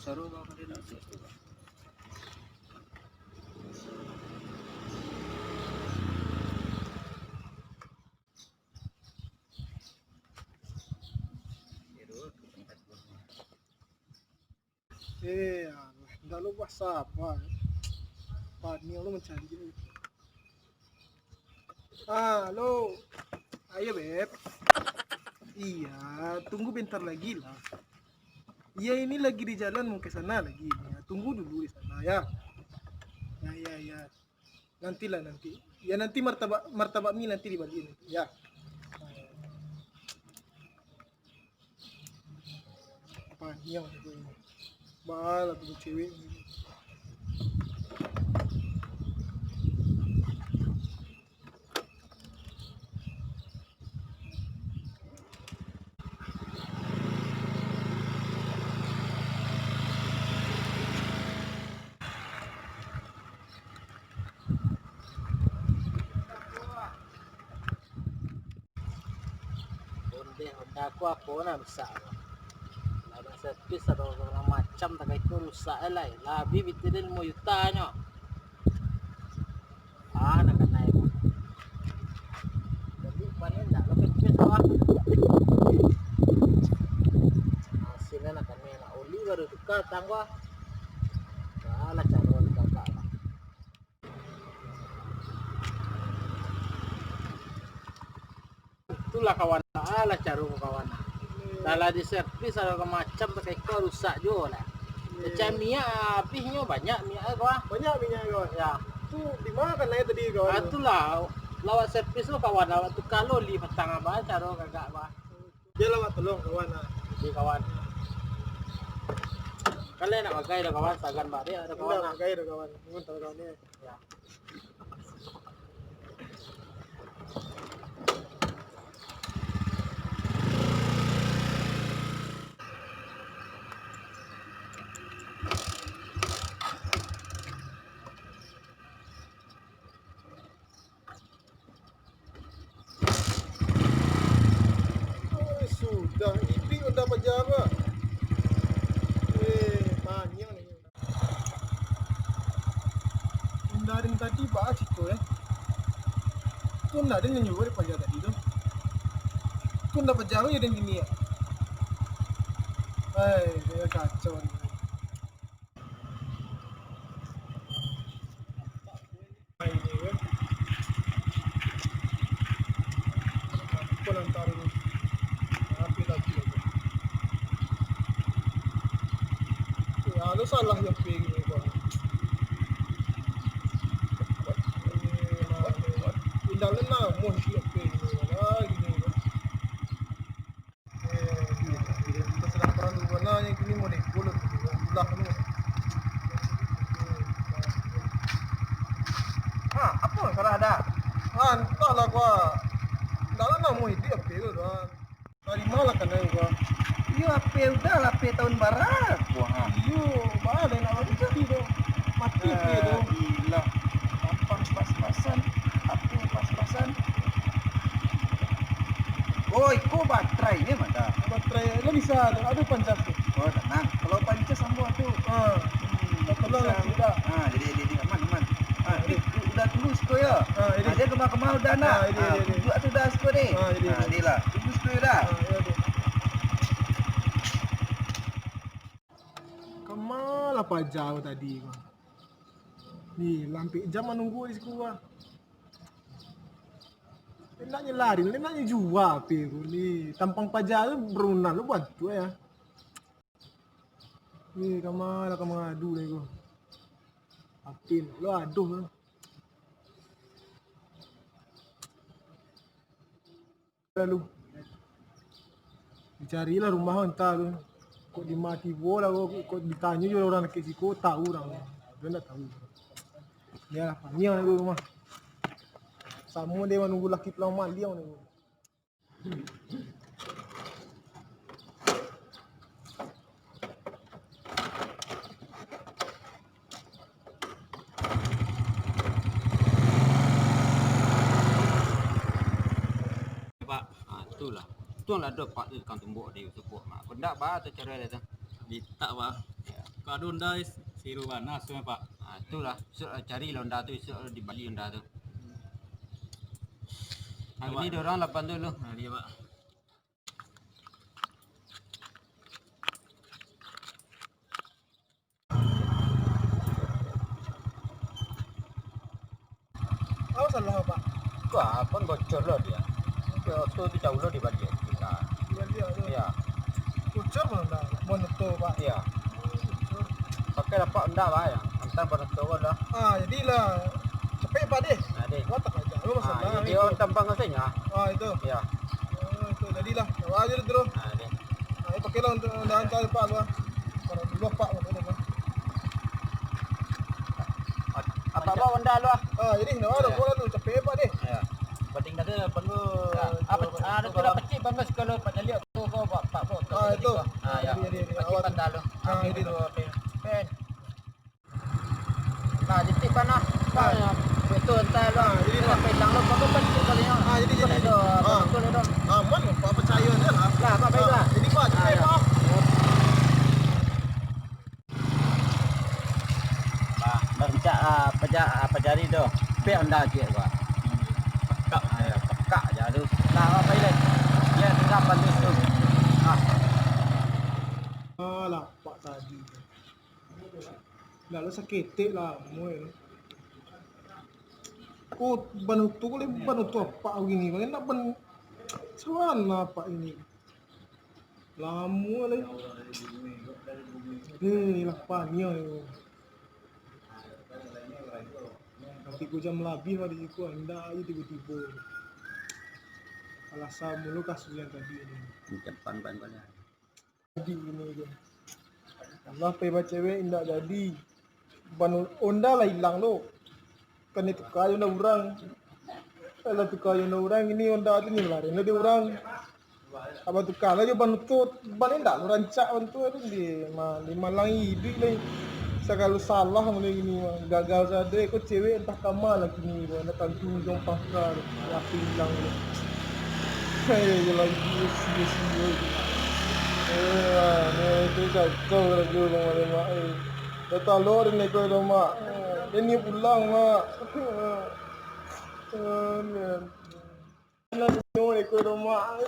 Saru ba kanila sa tuba. Dah lu WhatsApp, Pak ni lu mencari. Halo. Ayo, Beb. Iya, tunggu bentar lagi lah. Iya, ini lagi di jalan mau ke sana lagi. Ya, tunggu dulu di sana ya. Ya. Nantilah nanti. Ya nanti martabak mie nanti dibagiin ya. Apa yang itu ini? Bal atau cewek ini. Honda aku na bisa. Ada servis atau macam tak itu rusak lah. Labi bitirin mo yutanya. Nak naik. Jadi panen dah lebih besar. Hasilnya nak kami nak oli baru tukar tangga. Salah cara kakak. Itulah kawan lah cara kawan. Kalau di servis ada macam tak itu rusak juga lah. Macam minyak habisnya banyak minyak kawan. Banyak minyak kawan. Ya. Tu di mana kan naik tadi kawan? Itulah lawat servis lo kawan lawat tu kalau li petang apa cara kakak apa. Dia lawat tolong kawan. Di kawan. Kalian nak pakai dah kawan sagan bari ada kawan. Nak pakai dah kawan. Mun tahu kawan ni. Ya. Sudah, ini udah pejabat. Banyak ni. Dari tadi bahas itu ya. Tu ndak ada yang nyuruh pejabat tadi tu. Tu ndak pejabat ya dengan gini ya. Dia kacau. Ini kan. Pulang taruh. Ano salah yung ping ko? Indalan na mo siya ping lagi ni. Kita sedang perang mana yang kini mau dikulut lah nu. Apa salah ada? Entahlah gua. Indalan na mo hindi ping doan. Dari mana kan gua? Iya HP udah HP tahun barat. Wah. Iyo, mana nak jadi tu? Mati tu. Gila. Tampang pas-pasan. HP pas-pasan. Oi, kau baterai ni mana? Baterai lo bisa ada pancas tu. Oh, tenang. Kalau pancas sambung tu. Kalau lah sudah. Jadi aman. Ini udah tunggu sko ya. Ini. Dia kemah-kemah udah nak. Tujuh tu dah sko ni. Jadi lah. Tunggu sko dah. Kemana apa jauh tadi gua? Ni lampi jam menunggu di sekolah. Enaknya lari, enaknya jual api gua ni. Tampang pajak tu berunan lu buat tu ya. Ni kemana mengadu ni gua. Api lu aduh. Lalu dicarilah rumah entah tu. Kok dimati bola kok ditanya juga orang ke situ tahu orang. Dia enggak tahu. Dia lah panjang ni rumah. Sama dia menunggu laki pelamat dia ni. Pak, itulah. Tuang lah ada pak tu kan tembok dia support mak. Pendak bah tu cara dia tu. Ditak bah. Ya. Kak Donda Siru Banas ya Pak. Nah, itulah cari Honda tu esok di Bali Honda tu. Hari Coba. ni dia orang 8 dulu. Nah, dia Pak. Apa salah Pak? Wah, pun bocor loh dia. Dia auto tu jauh loh di Bali kita. Bali ada. Iya, Bocor mana dah? Monoto Pak. iya. Pakai dapat Honda Pak ya. Antar pada tu dah. Jadilah cepet Pak deh. Nah, deh. Watak aja lu masalah. Dia orang tampang aslinya. Itu. Iya. Itu jadilah. Bawa aja terus. Nah, deh. Pakailah untuk hantar Pak lu. Kalau dulu Pak betul kan. Apa Honda lu ah? Jadi nak ada bola tu cepet Pak deh. Ya. Penting kata perlu apa ada tu dapat cip bagus kalau Pak Jalil tu kau Pak Bos. Itu. Ya. Jadi Cip pandal lu. jadi tu pen. Nah, jadi panah. Ya. Betul entar lu. Jadi sampai hilang lu kau penting kali nya. Jadi itu betul itu. aman Pak percaya dia lah. Lah, Pak baiklah. Jadi Pak cepet Pak. Pak, berencak apa jari tu. Pe Honda cik Pak. Pekak je tu. Nah, apa ini? Ya, tinggal pandu tu. Alah Pak tadi. Dah lu sakit lah moe. Banutu ko banutu apa begini? Bagaimana nak ban cuan lah Pak ini. Lama lah. Lah panya yo. Nanti ku jam lebih hari itu anda aja tiba-tiba. Alasan mulu kasus yang tadi ini. Depan ban-bannya. Jadi ini dia. Allah peba cewek indak jadi. Ban Honda lah hilang lo. Kan itu kayu na orang. Kalau tu kayu na orang ini Honda tu ni lari na dia orang. Apa tu kalau dia ban tu ban indak lo rancak ban tu ada di malang hidup ni. Sekalu salah mulai ini gagal saja. Kau cewek entah kamar lagi ni. Nak tanggung jom pakar. Apa hilang lo. Hei lagi sia-sia. Itu kacau lagi mak. Dah talor ni kau mak. Ini pulang mak. Nak ni kau mak.